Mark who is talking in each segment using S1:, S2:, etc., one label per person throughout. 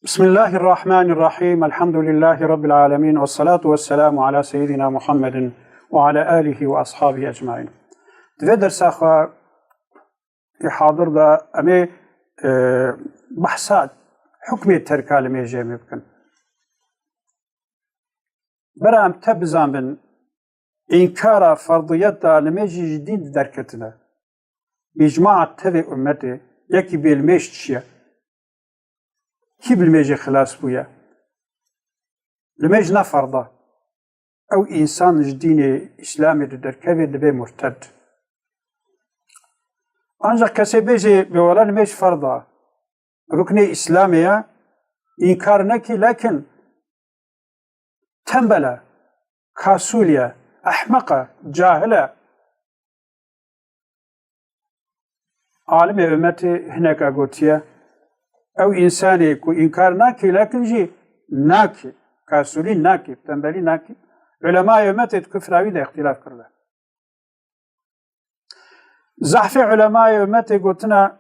S1: بسم الله الرحمن الرحيم. الحمد لله رب العالمين، والصلاة والسلام على سيدنا محمد وعلى آله وأصحابه أجمعين. في درس أخوة حاضر دا أمي بحثات حكم التركة لمي جيمي بكن برام تبزان من إنكار فرضيات لمي جديد دركتنا بإجماع تبي أمتي يكي بالميش تشيه كي بالميجي خلاص بويا الميج نفرضه أو إنسان جديني إسلامي دركبي دبي مرتد أنجا كسي بيجي بولا الميج فرضه ركني إسلامية إنكار نكي لكن تنبلة كاسولية أحمقة جاهلة عالم أمتي هناك أقوتيه أو إنساني كو إنكار ناكي لكن جي ناكي كاسولين ناكي تنبلي ناكي علماء يومتي كفراوي دا اختلاف كرلا زحف علماء يومتي قلتنا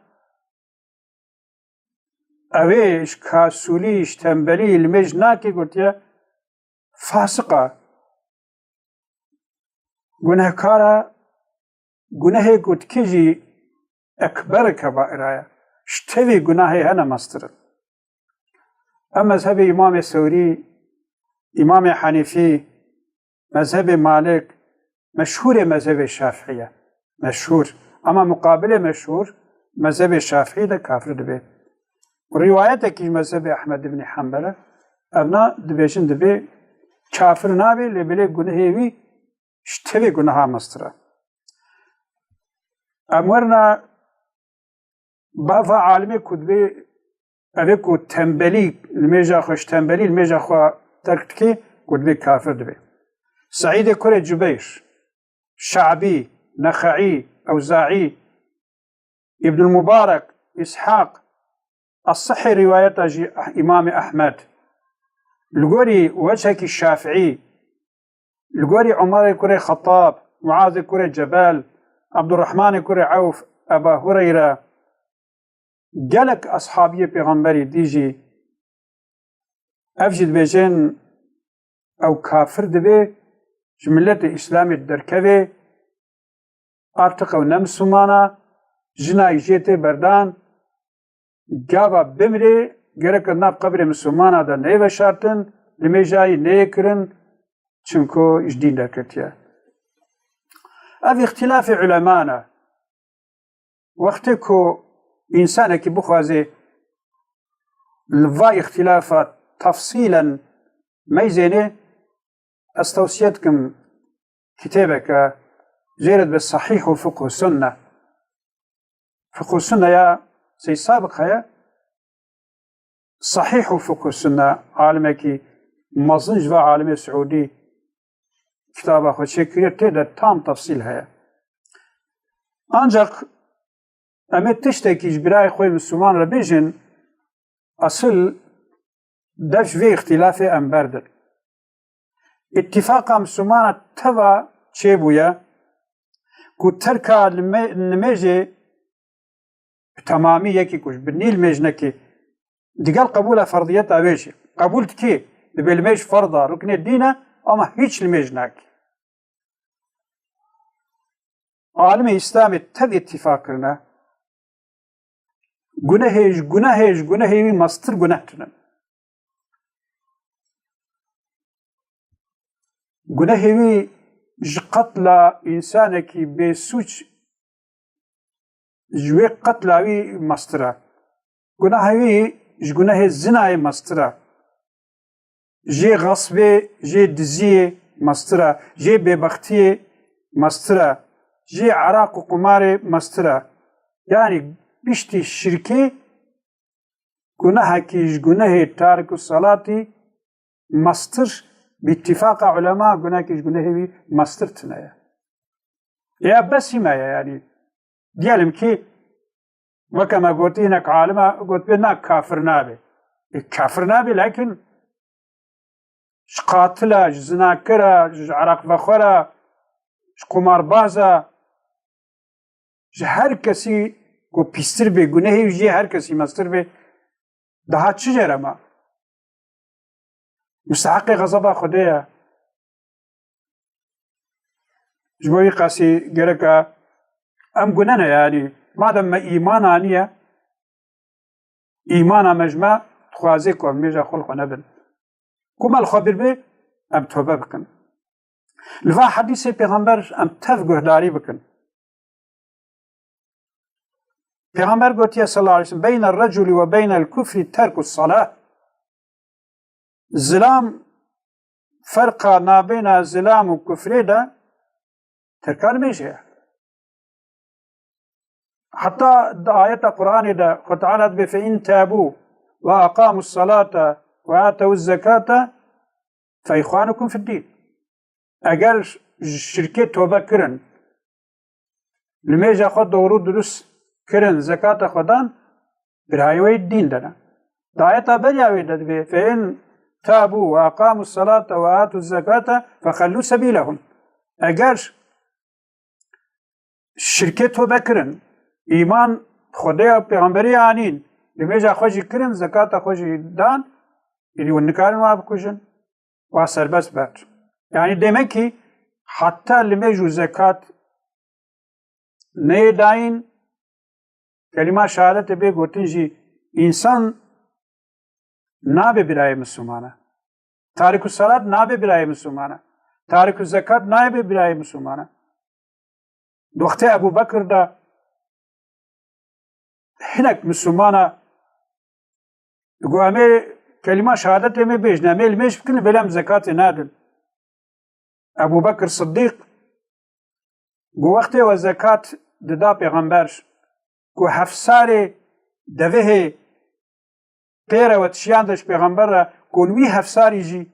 S1: أويش كاسوليش تنبلي المج ناكي قلت يا فاسقة قناه كارا قناه قلت كيجي أكبر كبائرايا اشتوي گناهي هنا مستر. أما مذهب إمام الثوري، إمام حنيفي، مذهب مالك مشهور، مذهب الشافعية مشهور، أما مقابل مشهور مذهب الشافعي ده كافر دبي. وروايتك مذهب أحمد بن حنبل أبنا دبيشن دبي كافر نابي لبلي گناهي اشتوي گناه مستر. أمرنا بافا عالمي كتبي أبيكو تنبلي الميجا خوش تنبلي الميجا خو تركتكي كتبي كافر دبي. سعيد كوري جبير، شعبي، نخعي، أوزاعي، ابن المبارك، إسحاق، الصحي رواية إمام أحمد، القوري وجهك الشافعي، القوري عمر كوري خطاب، معاذ كوري جبال، عبد الرحمن كوري عوف، أبا هريرة، جالك أصحابي پیغمبري ديجي أفجد بيجين أو كافر دبي جملة إسلامي دركبي أرتق ونمسومانا جناي جيتي بردان جابا بمري جرك ناب قبر مسومانا دا نيوه شارتن لمي جاي نيكرن چنكو جدين دركتيا. أفي اختلاف علمانا وقتكو إنسان كي بخوازي لفا اختلافات تفصيلا ميزيني استوصيتكم كتابك جيرد بالصحيح وفقه السنة. فقه السنة يا سي سابق يا صحيح وفقه السنة عالمك مظنج و عالم سعودي كتابه خود شكرية تيدا تام تفصيل هيا أنجاق أمد تشتكيش براي خوي مسلمان ربيجن أصل دفش في اختلافي أم بردر اتفاقا مسلمان تبا چيبويا كو تركا نميجي تمامي يكي كوش بالنيل ميجنكي دقال قبولة فرضيات أبيشي قبولت كي بالميج فرضة ركن الدينة أما هيش الميجناك عالم إسلامي تد اتفاقنا گناهی مستر گناه تنن. گناهی قتل انسان کی بسوچ جوی قتل وی مستره. گناه زنا مستره. جه غصب، جه دزی مستره، جه ببختی مستره، جه عراق و قمار مستره. يعني بيشتي الشركة جناها كيش جناه تارك الصلاة مستر باتفاق علماء جناه كيش جناه مستر تنايا يا بس ما يعني ديالم كي وكما قلت هناك عالمة قلت بنا كافر نابي كافر نابي لكن قاتلة زناكرة عراق فخورة قمار بازة هر کسی کو پیستر به گناهی جی هر کسی مستر به ده چه جرما مستحق غضب خدایا جبوی قاسی گرکا ام گننه یعنی مادام ما ایمان آنیه ایمان مجمع خوازی کن میجا خلق نبن كما الخبر به ام توبه بكن لفا حديث پیغمبر ام تفقه داري بكن پیغمبر قلت صلى الله عليه وسلم بين الرجل وبين الكفر ترك الصلاة زلام فرقا ما بين الزلام والكفر ده تركان ميشي حتى آية القرآن ده فتعالى فإن تابوا وأقاموا الصلاة وآتوا الزكاة فإخوانكم في الدين اگر شركة توبة كرن لميجا خود دورو درس كرن زكاة خودان برهايوي الدين دنا دعايتا بجاوي دد فإن تابوا وأقاموا الصلاة وآتوا الزكاة فخلوا سبيلهم اگر شركة توبة كرن إيمان خدايا پیغمبري آنين لميجا خوشي كرن زكاة خوشي دان يعني والنكار ما بكوشن واسر بس بات يعني demek ki hatta limeju zekat ne dain kelime şehadet be gotinji insan nabe biraye Müslümana tariku salat nabe biraye Müslümana tariku zekat nabe biraye Müslümana dokte Ebu Bekir da hinek Müslümana guame kelime şehadet me bejne mel meş fikrin belem zekat nadil ابو بکر صدیق گو وقتی و زکات ددا پیغمبر گو هفسار دوه پیره و تشیاندش پیغمبر را گونوی هفساری جی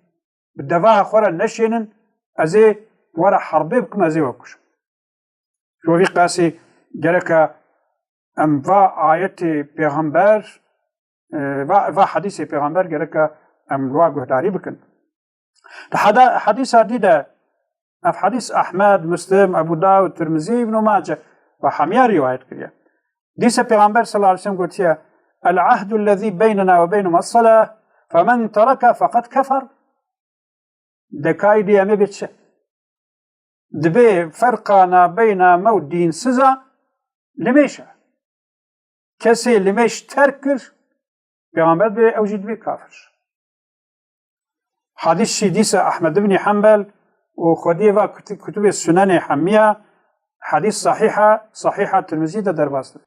S1: بدواه خورا نشینن ازی ورا حربی بکم ازی وکش شوفی قاسی گرکا ام و آیت پیغمبر و حدیث پیغمبر گرکا ام لوا گهداری بکن حدیث دیده في حديث أحمد مسلم أبو داود ترمذي ابن ماجه وحمية رواية كريا ديس پیغمبر صلى الله عليه وسلم قلت يا العهد الذي بيننا وبينهم الصلاة فمن ترك فقد كفر دكاي دي أمي بيتش دبي فرقنا بين مو دين سزا لميشا كسي لميش تركر پیغمبر بي أوجد بي كافر حديث شديس أحمد بن حنبل وخدي كتب السنن حمية حديث صحيحة الترمذي ده درباسته